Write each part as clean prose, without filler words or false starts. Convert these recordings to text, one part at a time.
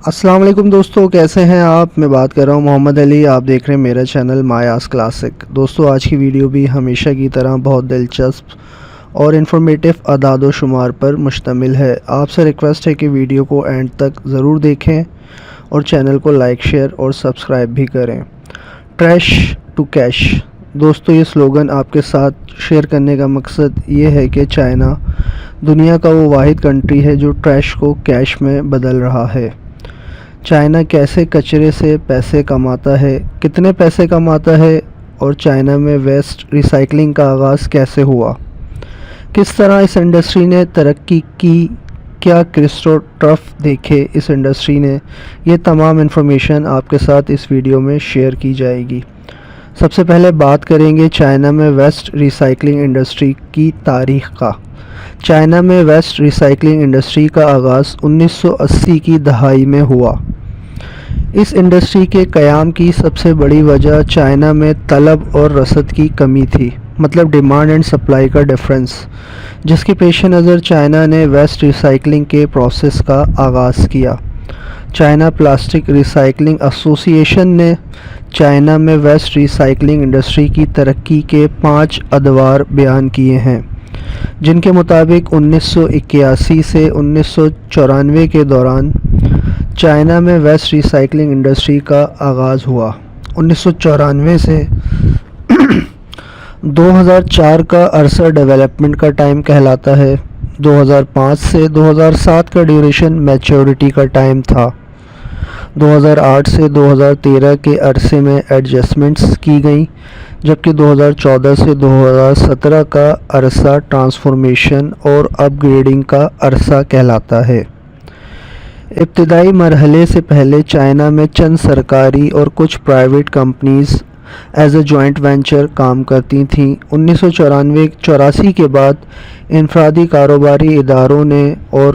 السلام علیکم دوستو، کیسے ہیں آپ؟ میں بات کر رہا ہوں محمد علی۔ آپ دیکھ رہے ہیں میرا چینل مایاس کلاسک۔ دوستو آج کی ویڈیو بھی ہمیشہ کی طرح بہت دلچسپ اور انفارمیٹیو اعداد و شمار پر مشتمل ہے۔ آپ سے ریکویسٹ ہے کہ ویڈیو کو اینڈ تک ضرور دیکھیں اور چینل کو لائک، شیئر اور سبسکرائب بھی کریں۔ Trash to cash. دوستو یہ سلوگن آپ کے ساتھ شیئر کرنے کا مقصد یہ ہے کہ چائنا دنیا کا وہ واحد کنٹری ہے جو ٹریش کو کیش میں بدل رہا ہے۔ چائنا کیسے کچرے سے پیسے کماتا ہے، کتنے پیسے کماتا ہے، اور چائنا میں ویسٹ ری سائیکلنگ کا آغاز کیسے ہوا، کس طرح اس انڈسٹری نے ترقی کی، کیا کرسٹوٹرف دیکھے اس انڈسٹری نے، یہ تمام انفارمیشن آپ کے ساتھ اس ویڈیو میں شیئر کی جائے گی۔ سب سے پہلے بات کریں گے چائنا میں ویسٹ ری سائیکلنگ انڈسٹری کی تاریخ کا۔ چائنا میں ویسٹ ری سائیکلنگ انڈسٹری کا آغاز 1980 کی دہائی میں ہوا۔ اس انڈسٹری کے قیام کی سب سے بڑی وجہ چائنا میں طلب اور رسد کی کمی تھی، مطلب ڈیمانڈ اینڈ سپلائی کا ڈفرینس، جس کے پیش نظر چائنا نے ویسٹ ری سائیکلنگ کے پروسیس کا آغاز کیا۔ چائنا پلاسٹک ری سائیکلنگ ایسوسی ایشن نے چائنا میں ویسٹ ری سائیکلنگ انڈسٹری کی ترقی کے 5 ادوار بیان کیے ہیں، جن کے مطابق 1981 سے 1994 کے دوران چائنا میں ویسٹ ری سائیکلنگ انڈسٹری کا آغاز ہوا۔ 1994 سے 2004 کا عرصہ ڈیولپمنٹ کا ٹائم کہلاتا ہے۔ 2005 سے 2007 کا ڈیوریشن میچورٹی کا ٹائم تھا۔ 2008 سے 2013 کے عرصے میں ایڈجسٹمنٹس کی گئیں، جبکہ 2014 سے 2017 کا عرصہ ٹرانسفارمیشن اور اپ گریڈنگ کا عرصہ کہلاتا ہے۔ ابتدائی مرحلے سے پہلے چائنا میں چند سرکاری اور کچھ private companies as a joint venture کام کرتی تھیں۔ 1984 کے بعد انفرادی کاروباری اداروں نے اور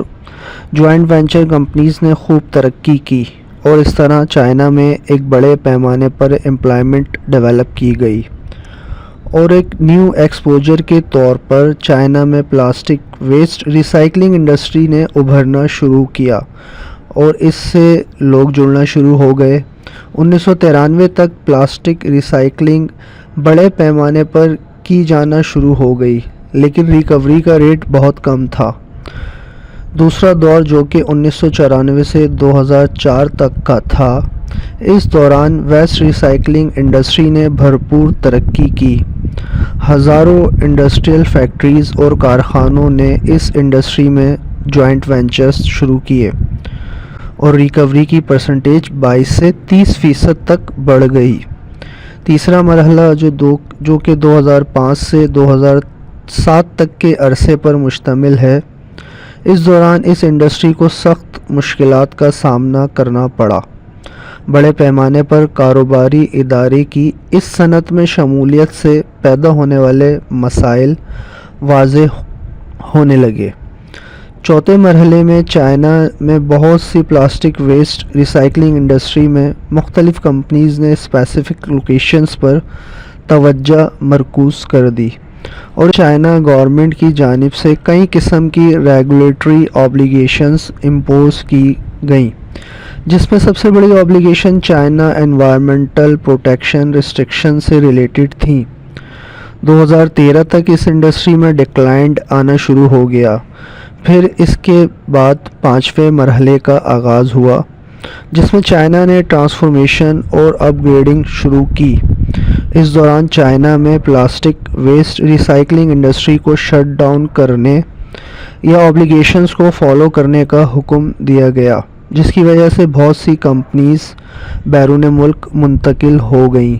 جوائنٹ وینچر کمپنیز نے خوب ترقی کی، اور اس طرح چائنا میں ایک بڑے پیمانے پر امپلائمنٹ ڈیولپ کی گئی، اور ایک نیو ایکسپوجر کے طور پر چائنا میں پلاسٹک ویسٹ ری سائیکلنگ انڈسٹری نے ابھرنا شروع کیا اور اس سے لوگ جڑنا شروع ہو گئے۔ 1993 تک پلاسٹک ری سائیکلنگ بڑے پیمانے پر کی جانا شروع ہو گئی، لیکن ریکوری کا ریٹ بہت کم تھا۔ دوسرا دور جو کہ 1994 سے 2004 تک کا تھا، اس دوران ویسٹ ری سائیکلنگ انڈسٹری نے بھرپور ترقی کی۔ ہزاروں انڈسٹریل فیکٹریز اور کارخانوں نے اس انڈسٹری میں جوائنٹ وینچرز شروع کیے، اور ریکوری کی پرسنٹیج 22 سے 30% تک بڑھ گئی۔ تیسرا مرحلہ جو کہ 2005 سے 2007 تک کے عرصے پر مشتمل ہے، اس دوران اس انڈسٹری کو سخت مشکلات کا سامنا کرنا پڑا۔ بڑے پیمانے پر کاروباری ادارے کی اس صنعت میں شمولیت سے پیدا ہونے والے مسائل واضح ہونے لگے۔ چوتھے مرحلے میں چائنا میں بہت سی پلاسٹک ویسٹ ری سائیکلنگ انڈسٹری میں مختلف کمپنیز نے اسپیسیفک لوکیشنز پر توجہ مرکوز کر دی، اور چائنا گورنمنٹ کی جانب سے کئی قسم کی ریگولیٹری آبلیگیشنز امپوز کی گئیں، جس میں سب سے بڑی obligation China environmental protection restriction سے ریلیٹڈ تھیں۔ 2013 تک اس انڈسٹری میں ڈکلائنڈ آنا شروع ہو گیا۔ پھر اس کے بعد 5ویں مرحلے کا آغاز ہوا، جس میں چائنا نے ٹرانسفارمیشن اور اپ گریڈنگ شروع کی۔ اس دوران چائنا میں پلاسٹک ویسٹ ری سائیکلنگ انڈسٹری کو شٹ ڈاؤن کرنے یا آبلیگیشنز کو فالو کرنے کا حکم دیا گیا، جس کی وجہ سے بہت سی کمپنیز بیرون ملک منتقل ہو گئیں۔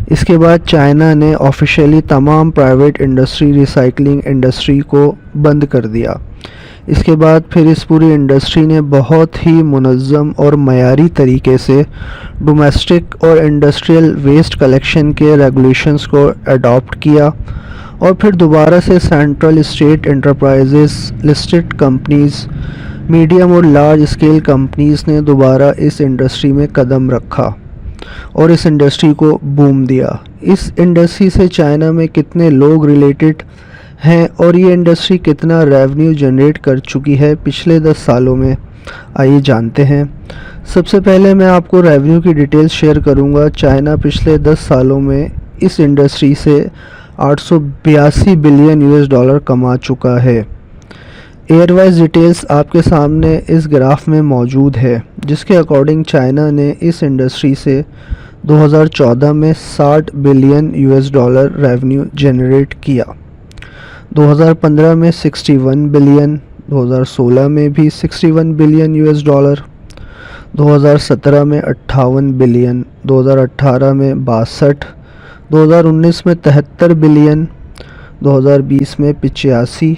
اس کے بعد چائنا نے آفیشیلی تمام پرائیویٹ انڈسٹری ری سائیکلنگ انڈسٹری کو بند کر دیا۔ اس کے بعد پھر اس پوری انڈسٹری نے بہت ہی منظم اور معیاری طریقے سے ڈومیسٹک اور انڈسٹریل ویسٹ کلیکشن کے ریگولیشنز کو اڈاپٹ کیا، اور پھر دوبارہ سے central state enterprises, listed companies, medium اور لارج اسکیل کمپنیز نے دوبارہ اس انڈسٹری میں قدم رکھا اور اس انڈسٹری کو بوم دیا۔ اس انڈسٹری سے چائنا میں کتنے لوگ ریلیٹڈ ہیں اور یہ انڈسٹری کتنا ریونیو جنریٹ کر چکی ہے پچھلے 10 سالوں میں، آئیے جانتے ہیں۔ سب سے پہلے میں آپ کو ریونیو کی ڈیٹیلز شیئر کروں گا۔ چائنا پچھلے 10 سالوں میں اس انڈسٹری سے 882 بلین US ڈالر کما چکا ہے۔ ایئر وائز ڈیٹیلز آپ کے سامنے اس گراف میں موجود ہے، جس کے اکارڈنگ چائنا نے اس انڈسٹری سے 2014 میں 60 billion US dollar revenue generate کیا، 2015 میں 61 بلین، 2016 میں بھی 61 بلین US ڈالر، 2017 میں 58 بلین، 2018 میں 62، 2019 میں 73 بلین، 2020 میں 85،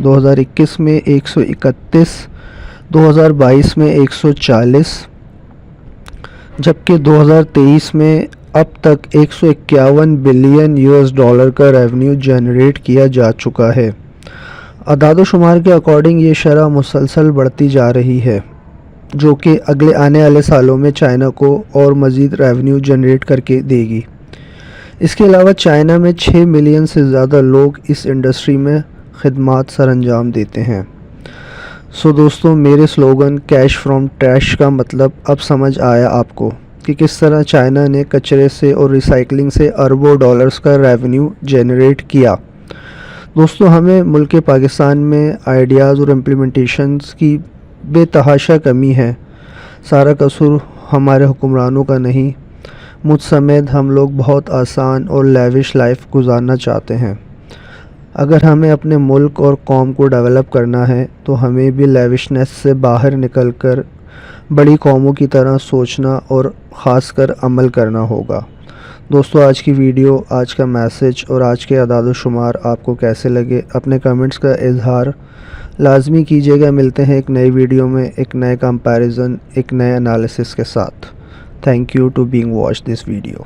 2021 میں 131، 2022 میں 140، جبکہ 2023 میں اب تک 151 بلین US ڈالر کا ریونیو جنریٹ کیا جا چکا ہے۔ اعداد و شمار کے اکارڈنگ یہ شرح مسلسل بڑھتی جا رہی ہے، جو کہ اگلے آنے والے سالوں میں چائنا کو اور مزید ریونیو جنریٹ کر کے دے گی۔ اس کے علاوہ چائنا میں 6 ملین سے زیادہ لوگ اس انڈسٹری میں خدمات سر انجام دیتے ہیں۔ دوستوں، میرے سلوگن کیش فرام ٹریش کا مطلب اب سمجھ آیا آپ کو کہ کس طرح چائنا نے کچرے سے اور ریسائکلنگ سے اربوں ڈالرز کا ریونیو جنریٹ کیا۔ دوستوں، ہمیں ملک پاکستان میں آئیڈیاز اور امپلیمنٹیشنز کی بے تحاشا کمی ہے۔ سارا قصور ہمارے حکمرانوں کا نہیں، مجھ سمیت ہم لوگ بہت آسان اور لیوش لائف گزارنا چاہتے ہیں۔ اگر ہمیں اپنے ملک اور قوم کو ڈیولپ کرنا ہے تو ہمیں بھی لیوشنس سے باہر نکل کر بڑی قوموں کی طرح سوچنا اور خاص کر عمل کرنا ہوگا۔ دوستو، آج کی ویڈیو، آج کا میسج اور آج کے اعداد و شمار آپ کو کیسے لگے، اپنے کمنٹس کا اظہار لازمی کیجیے گا۔ ملتے ہیں ایک نئی ویڈیو میں، ایک نئے کمپیریزن، ایک نئے انالیسس کے ساتھ۔ Thank you to being watch this video.